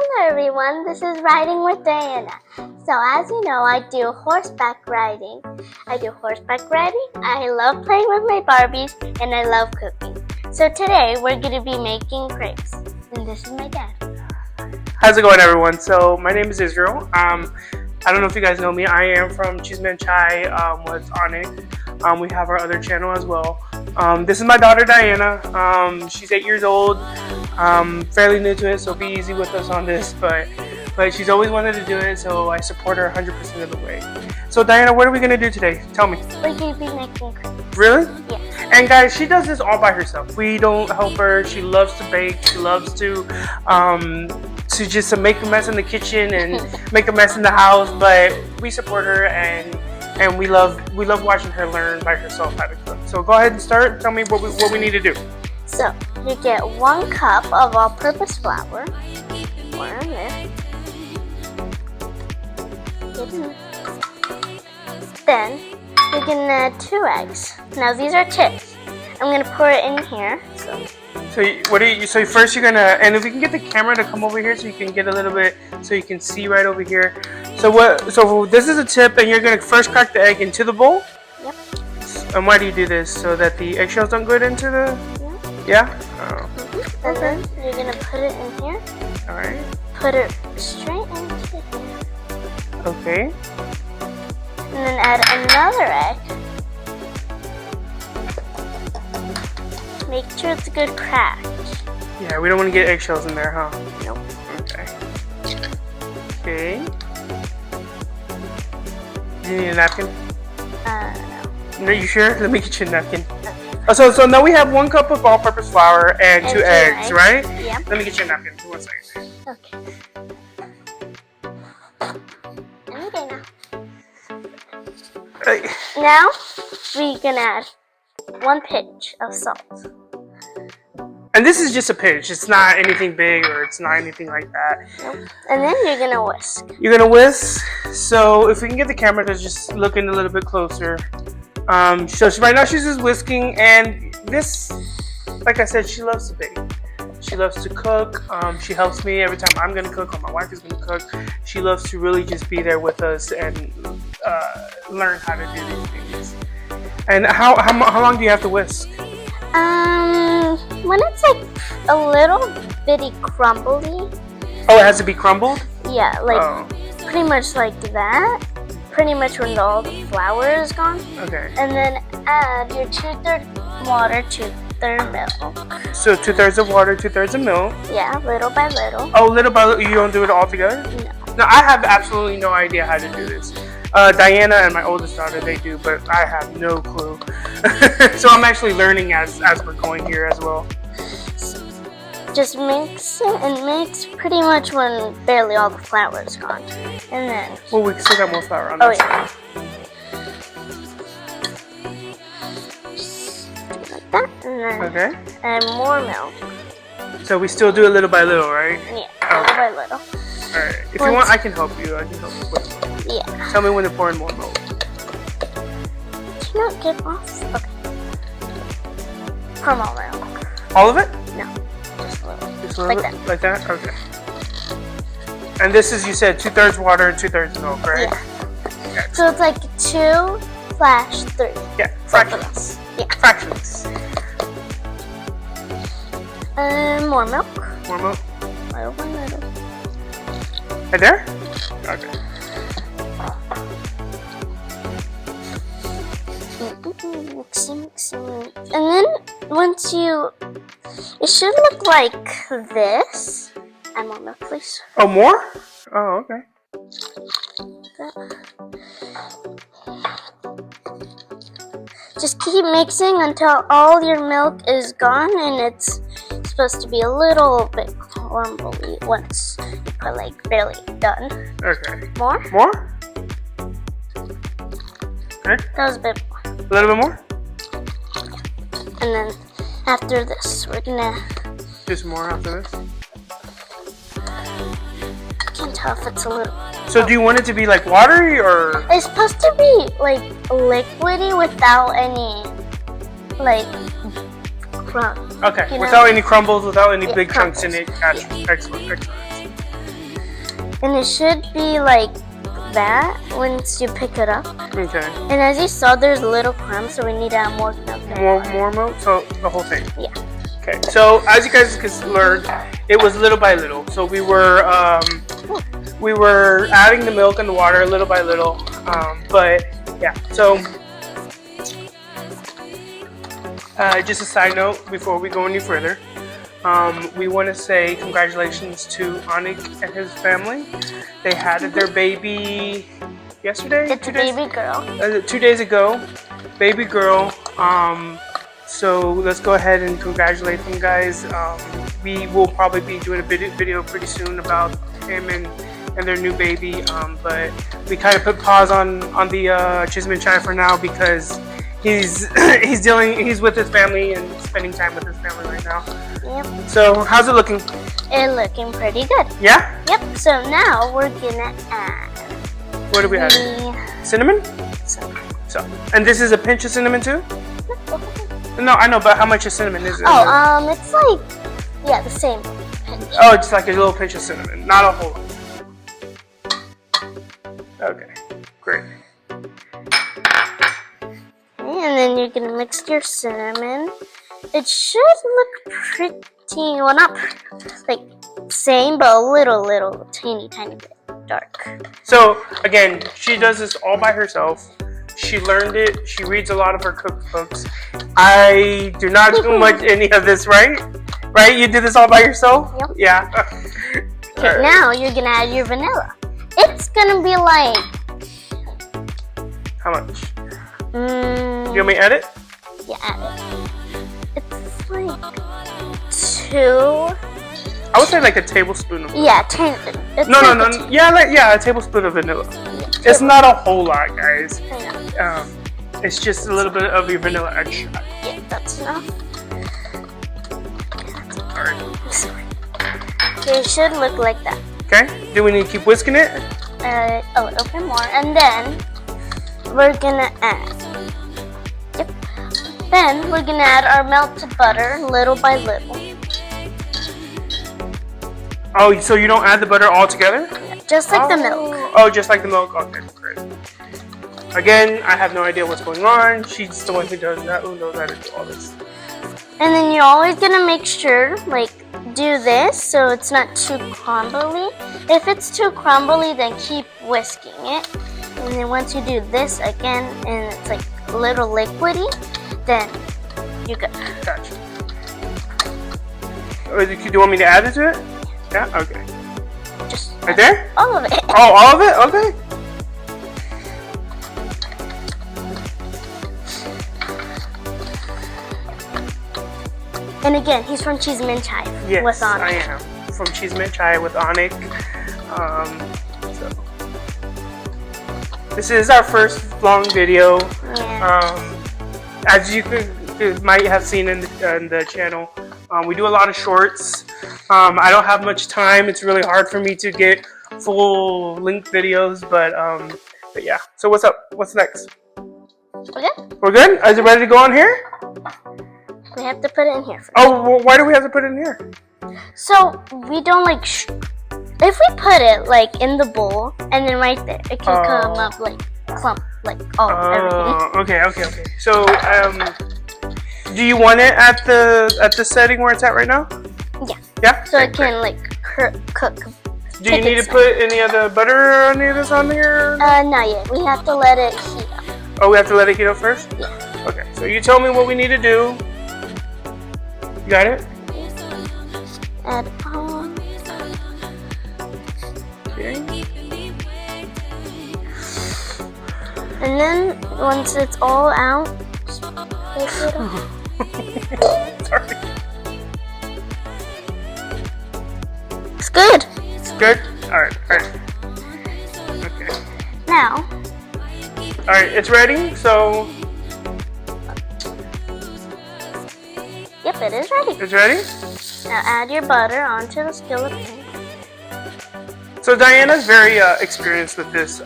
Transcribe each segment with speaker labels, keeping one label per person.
Speaker 1: Hello everyone, this is Riding with Diana. So as you know, I do horseback riding. I love playing with my Barbies, and I love cooking. So today we're going to be making crepes. And this is my dad.
Speaker 2: How's it going, everyone? So my name is Israel. I don't know if you guys know me. I am from Chisme Chai with Onyx. We have our other channel as well. This is my daughter Diana. She's 8 years old. Fairly new to it, so be easy with us on this. But she's always wanted to do it, so I support her 100% of the way. So Diana, what are we gonna do today? Tell me.
Speaker 1: We're going to be making crepes.
Speaker 2: Really?
Speaker 1: Yeah.
Speaker 2: And guys, she does this all by herself. We don't help her. She loves to bake. She loves to just make a mess in the kitchen and make a mess in the house. But we support her, and we love watching her learn by herself how to cook. So go ahead and start. Tell me what we need to do.
Speaker 1: So you get 1 cup of all-purpose flour. Pour in this. Then you're gonna add 2 eggs. Now these are tips. I'm gonna pour it in here.
Speaker 2: So first you're gonna, and if we can get the camera to come over here so you can get a little bit, so you can see right over here. So this is a tip, and you're gonna first crack the egg into the bowl.
Speaker 1: Yep.
Speaker 2: And why do you do this? So that the eggshells don't go into the. Yeah. Oh.
Speaker 1: And then you're gonna put it in here.
Speaker 2: All right.
Speaker 1: Put it straight into here.
Speaker 2: Okay.
Speaker 1: And then add another egg. Make sure it's a good crack.
Speaker 2: Yeah, we don't want to get eggshells in there, huh?
Speaker 1: Nope.
Speaker 2: Okay. Do you need a napkin?
Speaker 1: No.
Speaker 2: No, you sure? Let me get you a napkin. Oh, so now we have 1 cup of all-purpose flour and 2 eggs, right?
Speaker 1: Yeah.
Speaker 2: Let me get you a napkin. 1 second.
Speaker 1: Okay. Okay now. Now we're gonna add 1 pinch of salt.
Speaker 2: And this is just a pinch. It's not anything big or it's not anything like that.
Speaker 1: Nope. And then you're gonna whisk.
Speaker 2: You're gonna whisk. So if we can get the camera to just look in a little bit closer. So right now she's just whisking, and this, like I said, she loves to bake. She loves to cook. She helps me every time I'm gonna cook or my wife is gonna cook. She loves to really just be there with us and learn how to do these things. And how long do you have to whisk?
Speaker 1: When it's like a little bitty crumbly.
Speaker 2: Oh, it has to be crumbled?
Speaker 1: Yeah, pretty much like that. Pretty much when all the flour is gone.
Speaker 2: Okay.
Speaker 1: And then add your 2/3 water, 2/3 milk.
Speaker 2: So 2/3 of water, 2/3 of milk.
Speaker 1: Yeah, little by little.
Speaker 2: Oh, little by little. You don't do it all together?
Speaker 1: No.
Speaker 2: No, I have absolutely no idea how to do this. Diana and my oldest daughter, they do, but I have no clue. So I'm actually learning as we're going here as well.
Speaker 1: Just mix it and mix pretty much when barely all the flour is gone. And then...
Speaker 2: Well, we still got more flour on this side.
Speaker 1: Just do like that. And then add more milk.
Speaker 2: So we still do it little by little, right?
Speaker 1: Yeah, little by little.
Speaker 2: Alright. If you want, I can help you. I can help you with milk.
Speaker 1: Yeah.
Speaker 2: Tell me when to pour in more milk.
Speaker 1: Do you not get off? Okay. Pour more milk.
Speaker 2: All of it?
Speaker 1: No. Just a little.
Speaker 2: Just a little
Speaker 1: Like
Speaker 2: bit?
Speaker 1: that.
Speaker 2: Like that? Okay. And this is, you said, 2/3 water and 2/3 milk, right?
Speaker 1: Yeah.
Speaker 2: Okay.
Speaker 1: So it's like 2/3.
Speaker 2: Yeah, fractions.
Speaker 1: Yeah.
Speaker 2: Fractions.
Speaker 1: More milk.
Speaker 2: More milk.
Speaker 1: Little by little.
Speaker 2: Right there? Okay.
Speaker 1: Mixing. And then once it should look like this. Add more milk, please.
Speaker 2: Oh, more? Oh, okay.
Speaker 1: Just keep mixing until all your milk is gone, and it's supposed to be a little bit crumbly once you put like barely done.
Speaker 2: Okay.
Speaker 1: More?
Speaker 2: More? Okay.
Speaker 1: That was a bit more.
Speaker 2: A little bit more?
Speaker 1: And then after this, we're gonna...
Speaker 2: Just more after this?
Speaker 1: I can't tell if it's a little...
Speaker 2: So do you want it to be like watery or?
Speaker 1: It's supposed to be like liquidy without any like crumbs.
Speaker 2: Okay,
Speaker 1: you know?
Speaker 2: without any crumbles, without any
Speaker 1: Yeah,
Speaker 2: big chunks in it.
Speaker 1: crumbles.
Speaker 2: Gotcha.
Speaker 1: Yeah.
Speaker 2: Excellent, excellent.
Speaker 1: And it should be like that once you pick it up.
Speaker 2: Okay.
Speaker 1: And as you saw, there's little crumbs, so we need to add more milk.
Speaker 2: More milk? So the whole thing?
Speaker 1: Yeah.
Speaker 2: Okay. So as you guys learned, it was little by little. So we were adding the milk and the water little by little. But yeah. So just a side note before we go any further. We want to say congratulations to Anik and his family. They had their baby yesterday?
Speaker 1: It's a baby girl.
Speaker 2: 2 days ago. Baby girl. So let's go ahead and congratulate them, guys. We will probably be doing a video pretty soon about him and their new baby. But we kind of put pause on the Chismin Chai for now because he's with his family and spending time with his family right now.
Speaker 1: Yep.
Speaker 2: So how's it looking?
Speaker 1: It's looking pretty good.
Speaker 2: Yeah?
Speaker 1: Yep. So now we're gonna add.
Speaker 2: What do we have? Cinnamon? So, and this is a pinch of cinnamon too? No, I know, but how much of cinnamon is it?
Speaker 1: Oh, it's like, yeah, the same pinch.
Speaker 2: Oh, it's like a little pinch of cinnamon, not a whole lot. Okay, great.
Speaker 1: And then you're gonna mix your cinnamon. It should look pretty, well, not like same, but a little, teeny bit dark.
Speaker 2: So again, she does this all by herself. She learned it. She reads a lot of her cookbooks. I do not do much any of this, right? Right? You did this all by yourself?
Speaker 1: Yep.
Speaker 2: Yeah.
Speaker 1: Okay, right. Now you're gonna add your vanilla. It's gonna be like.
Speaker 2: How much? You want me to add it?
Speaker 1: Yeah, add it. It's like 2.
Speaker 2: I would say like a tablespoon of vanilla.
Speaker 1: Yeah,
Speaker 2: No. Yeah, a tablespoon of vanilla. Yeah, it's not a whole lot, guys. It's just a little bit of your vanilla extract.
Speaker 1: Yeah, that's enough.
Speaker 2: Alright.
Speaker 1: Okay, it should look like that.
Speaker 2: Okay. Do we need to keep whisking it?
Speaker 1: A little bit more, and then we're gonna add. Yep. Then we're gonna add our melted butter little by little.
Speaker 2: Oh, so you don't add the butter all together?
Speaker 1: Yeah, just like the milk.
Speaker 2: Oh, just like the milk? Okay, great. Again, I have no idea what's going on. She's the one who knows how to do all this.
Speaker 1: And then you're always gonna make sure, like, do this so it's not too crumbly. If it's too crumbly, then keep whisking it. And then once you do this again, and it's like a little liquidy, then you go.
Speaker 2: Gotcha. Do you want me to add it to it? Yeah? Okay.
Speaker 1: Just
Speaker 2: right there?
Speaker 1: All of it.
Speaker 2: Oh, all of it? Okay.
Speaker 1: And again, he's from Chismin Chai with Anik.
Speaker 2: I am. From Chismin Chai with Anik. So this is our first long video.
Speaker 1: Yeah.
Speaker 2: As you might have seen in the channel, we do a lot of shorts. I don't have much time. It's really hard for me to get full-length videos, but yeah. So what's up? What's next?
Speaker 1: We're good?
Speaker 2: We're good? Is it ready to go on here?
Speaker 1: We have to put it in here first.
Speaker 2: Oh, well, why do we have to put it in here?
Speaker 1: So we don't like. If we put it like in the bowl and then right there, it can come up like clump, like everything.
Speaker 2: Okay. So, do you want it at the setting where it's at right now?
Speaker 1: Yeah.
Speaker 2: Yeah.
Speaker 1: So it can like cook.
Speaker 2: Do you need to put any of the butter or any of this on here?
Speaker 1: Not yet. We have to let it heat up.
Speaker 2: Oh, we have to let it heat up first?
Speaker 1: Yeah.
Speaker 2: Okay. So you tell me what we need to do. You got it?
Speaker 1: Add on.
Speaker 2: Okay.
Speaker 1: And then once it's all out, just pick it up.
Speaker 2: Sorry.
Speaker 1: It's good.
Speaker 2: It's good? Alright. Okay.
Speaker 1: Now.
Speaker 2: Alright, it's ready, so.
Speaker 1: Yep, it is ready.
Speaker 2: It's ready?
Speaker 1: Now add your butter onto the skillet pan.
Speaker 2: So Diana's very experienced with this.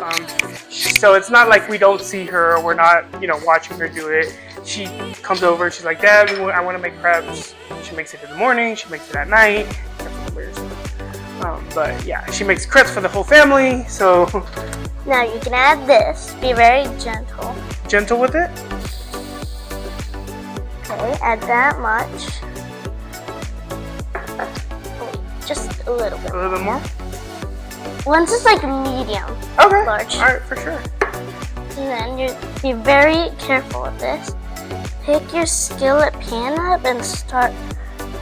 Speaker 2: So it's not like we don't see her or we're not, watching her do it. She comes over, she's like, Dad, I want to make crepes. She makes it in the morning, she makes it at night. But yeah, she makes crepes for the whole family, so
Speaker 1: Now you can add this. Be very gentle.
Speaker 2: gentle with it.
Speaker 1: Okay, add that much. Wait, just a little bit.
Speaker 2: A little bit more.
Speaker 1: Once it's like medium,
Speaker 2: Okay.
Speaker 1: large.
Speaker 2: All right, for sure.
Speaker 1: And then you be very careful with this. Pick your skillet pan up and start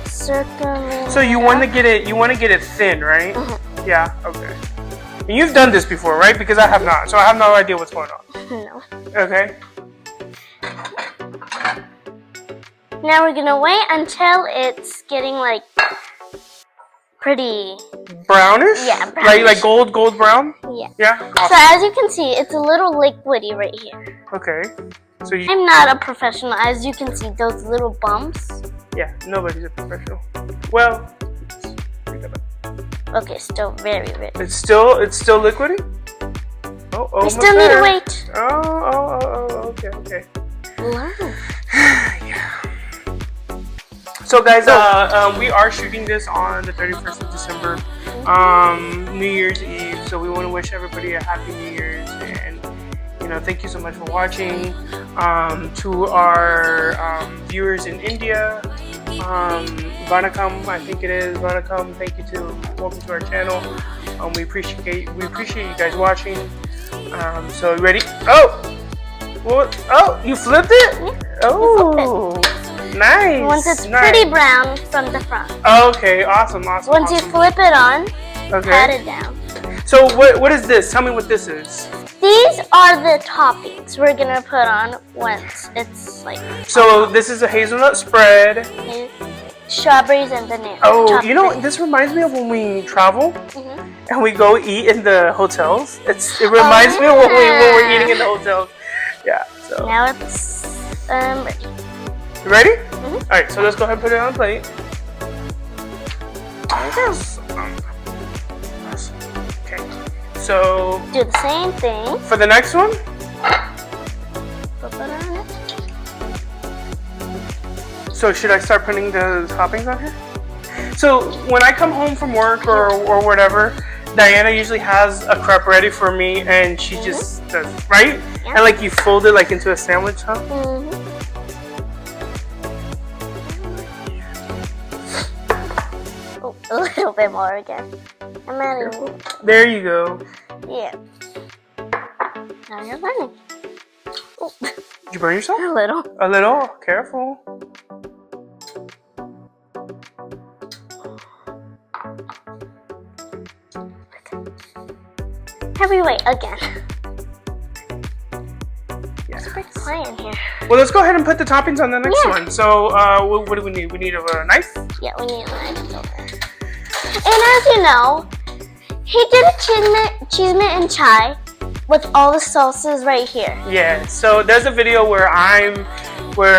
Speaker 1: circling.
Speaker 2: So you
Speaker 1: it
Speaker 2: want to
Speaker 1: up.
Speaker 2: get it. You want to get it thin, right?
Speaker 1: Mhm.
Speaker 2: Yeah. Okay. And you've done this before, right? Because I have not, so I have no idea what's going on.
Speaker 1: No.
Speaker 2: Okay.
Speaker 1: Now we're gonna wait until it's getting like pretty.
Speaker 2: Brownish.
Speaker 1: Yeah,
Speaker 2: Like
Speaker 1: brownish.
Speaker 2: gold brown.
Speaker 1: Yeah.
Speaker 2: Yeah.
Speaker 1: So
Speaker 2: Awesome.
Speaker 1: as you can see, it's a little liquidy right here.
Speaker 2: Okay. So you.
Speaker 1: I'm not a professional. As you can see, those little bumps.
Speaker 2: Yeah. Nobody's a professional. Well.
Speaker 1: Okay, still very rich.
Speaker 2: It's still liquidy. Oh.
Speaker 1: We
Speaker 2: Almost
Speaker 1: still need
Speaker 2: there.
Speaker 1: to wait.
Speaker 2: Oh. Okay.
Speaker 1: Learn.
Speaker 2: Yeah. So guys, we are shooting this on the 31st of December, New Year's Eve. So we want to wish everybody a happy New Year's, and thank you so much for watching. To our viewers in India, Vanakam, I think it is Vanakam. Thank you welcome to our channel. We appreciate you guys watching. So you ready? Oh, what? Oh, you flipped it?
Speaker 1: Yeah.
Speaker 2: Oh. Nice.
Speaker 1: Once it's
Speaker 2: nice.
Speaker 1: pretty brown from the front.
Speaker 2: Okay, awesome.
Speaker 1: Once you flip it on, pat
Speaker 2: Okay.
Speaker 1: it down.
Speaker 2: So what is this? Tell me what this is.
Speaker 1: These are the toppings we're gonna put on once it's like
Speaker 2: So this is a hazelnut spread.
Speaker 1: strawberries and banana.
Speaker 2: Oh, this reminds me of when we travel
Speaker 1: Mhm.
Speaker 2: and we go eat in the hotels. It reminds me of when we're eating in the hotels. Yeah. So
Speaker 1: Now it's ready.
Speaker 2: you ready?
Speaker 1: Mhm.
Speaker 2: All right. So let's go ahead and put it on a plate. Awesome. Okay. So
Speaker 1: Do the same thing.
Speaker 2: for the next one.
Speaker 1: Put it on it.
Speaker 2: So should I start putting the toppings on here? So when I come home from work or whatever, Diana usually has a crepe ready for me, and she just does, right?
Speaker 1: Yeah.
Speaker 2: And like you fold it like into a sandwich, huh?
Speaker 1: Mhm. Oh, a little bit more again. I'm adding.
Speaker 2: There you go.
Speaker 1: Yeah. Now you're learning. Oh,
Speaker 2: Did you burn yourself?
Speaker 1: a little.
Speaker 2: A little. Careful.
Speaker 1: Heavy weight again.
Speaker 2: Yeah.
Speaker 1: Playing here.
Speaker 2: Well, let's go ahead and put the toppings on the next
Speaker 1: Yeah.
Speaker 2: one. So what do we need? We need a knife.
Speaker 1: Yeah, we need a knife. And as you know, he did a cheese mint and chai with all the sauces right here.
Speaker 2: Yeah. So there's a video where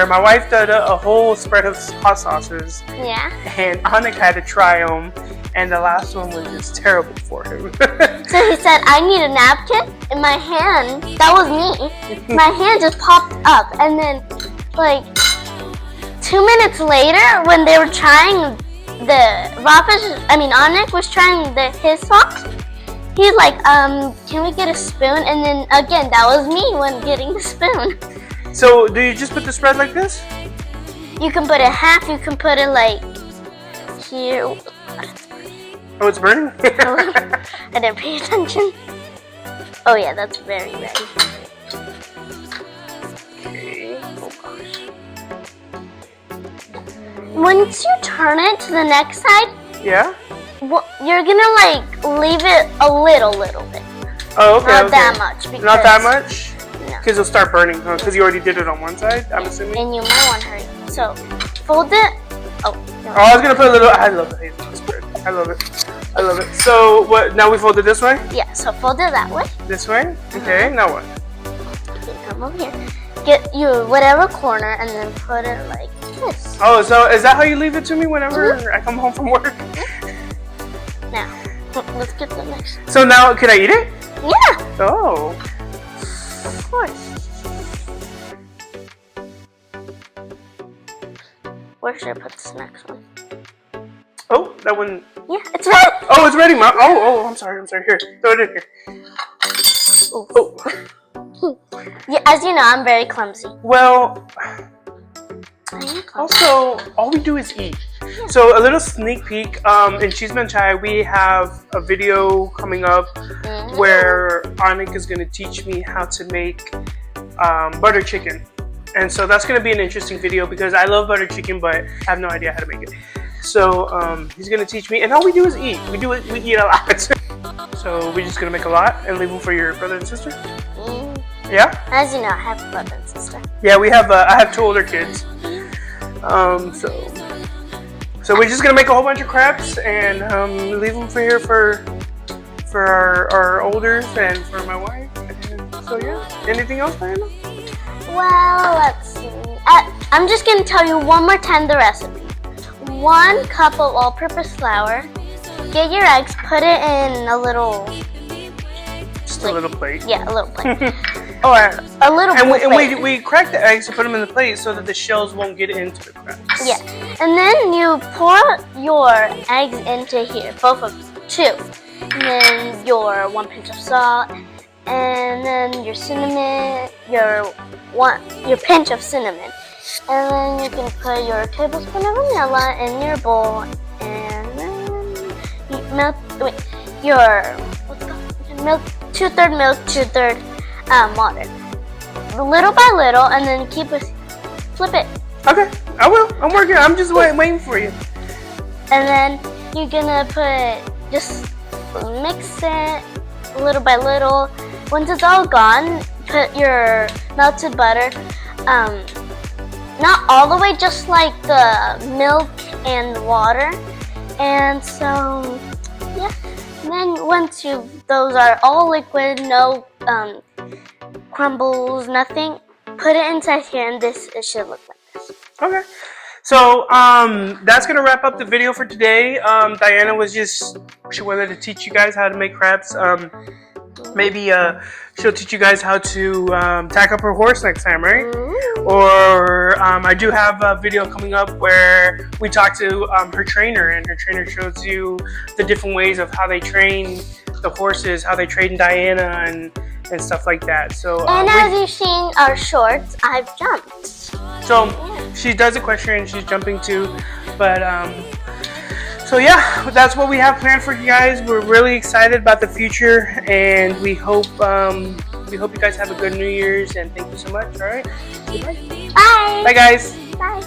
Speaker 2: my wife did a whole spread of hot sauces,
Speaker 1: Yeah.
Speaker 2: and Anik had to try them, and the last one was just terrible for him.
Speaker 1: So he said, I need a napkin. And my hand, that was me, my hand just popped up. And then, like, 2 minutes later, when they were trying Anik was trying his sauce. He's like, can we get a spoon? And then, again, that was me when getting the spoon.
Speaker 2: So do you just put the spread like this?
Speaker 1: You can put it half, you can put it like here.
Speaker 2: Oh, it's burning?
Speaker 1: I didn't pay attention. Oh yeah, that's very ready.
Speaker 2: Okay.
Speaker 1: Oh gosh. Once you turn it to the next side,
Speaker 2: Yeah?
Speaker 1: you're gonna like leave it a little bit.
Speaker 2: Oh, okay.
Speaker 1: Not
Speaker 2: okay.
Speaker 1: that much. Because,
Speaker 2: Not that much?
Speaker 1: No.
Speaker 2: Because it'll start burning, huh? Because you already did it on one side, I'm assuming?
Speaker 1: And you might want to hurry. So, fold it. Oh. No.
Speaker 2: Oh, I was going to put a little... I love the hazelnut spread. I love it. I love it. So, what? Now we fold it this way?
Speaker 1: Yeah, so fold it that way.
Speaker 2: This way? Okay, now what?
Speaker 1: Okay, come over here. Get you whatever corner and then put it like this.
Speaker 2: Oh, so is that how you leave it to me whenever I come home from work?
Speaker 1: Now, let's get the next.
Speaker 2: So now, can I eat it?
Speaker 1: Yeah,
Speaker 2: Oh.
Speaker 1: of course. Where should I put this next one?
Speaker 2: Oh, that one
Speaker 1: Yeah, it's ready.
Speaker 2: Oh, it's ready, Mom. Oh, I'm sorry. Here, throw it in here. Oh.
Speaker 1: Yeah, as you know, I'm very clumsy.
Speaker 2: Well,
Speaker 1: I am clumsy.
Speaker 2: also, all we do is eat. So a little sneak peek. In Cheese Man Chai, we have a video coming up where Anik is going to teach me how to make butter chicken. And so that's going to be an interesting video because I love butter chicken, but I have no idea how to make it. So he's going to teach me, and all we do is eat. We eat a lot. So we're just going to make a lot and leave them for your brother and sister? Yeah?
Speaker 1: As you know, I have a brother and sister.
Speaker 2: Yeah, we have. I have 2 older kids. So we're just gonna make a whole bunch of crepes and leave them for here for our olders and for my wife. And so yeah. Anything else, Diana?
Speaker 1: Well, let's see. I'm just gonna tell you one more time the recipe. 1 cup of all-purpose flour. Get your eggs. Put it in a little.
Speaker 2: Just a little plate.
Speaker 1: Yeah, a little plate. Or a little
Speaker 2: and we crack the eggs to put them in the plate so that the shells won't get into the crepes.
Speaker 1: Yeah, and then you pour your eggs into here, both of them, 2. And then your 1 pinch of salt, and then your cinnamon, your pinch of cinnamon. And then you can put your tablespoon of vanilla in your bowl, and then you melt, milk, 2/3 milk, 2/3 water, little by little, and then flip it.
Speaker 2: Okay, I will. I'm working. I'm just waiting for you.
Speaker 1: And then you're gonna just mix it little by little. Once it's all gone, put your melted butter, not all the way, just like the milk and water. And so, yeah. And then once those are all liquid, no crumbles, nothing, put it inside here, and it should look like this.
Speaker 2: Okay. So that's gonna wrap up the video for today. Diana she wanted to teach you guys how to make crepes. Maybe she'll teach you guys how to tack up her horse next time, right? Or I do have a video coming up where we talk to her trainer, and her trainer shows you the different ways of how they train the horses, how they train Diana, and stuff like that. So
Speaker 1: and as you've seen our shorts, I've jumped.
Speaker 2: So she does equestrian, she's jumping too, but so yeah, that's what we have planned for you guys. We're really excited about the future, and we hope you guys have a good New Year's, and thank you so much. All right,
Speaker 1: Bye.
Speaker 2: Bye guys.
Speaker 1: Bye.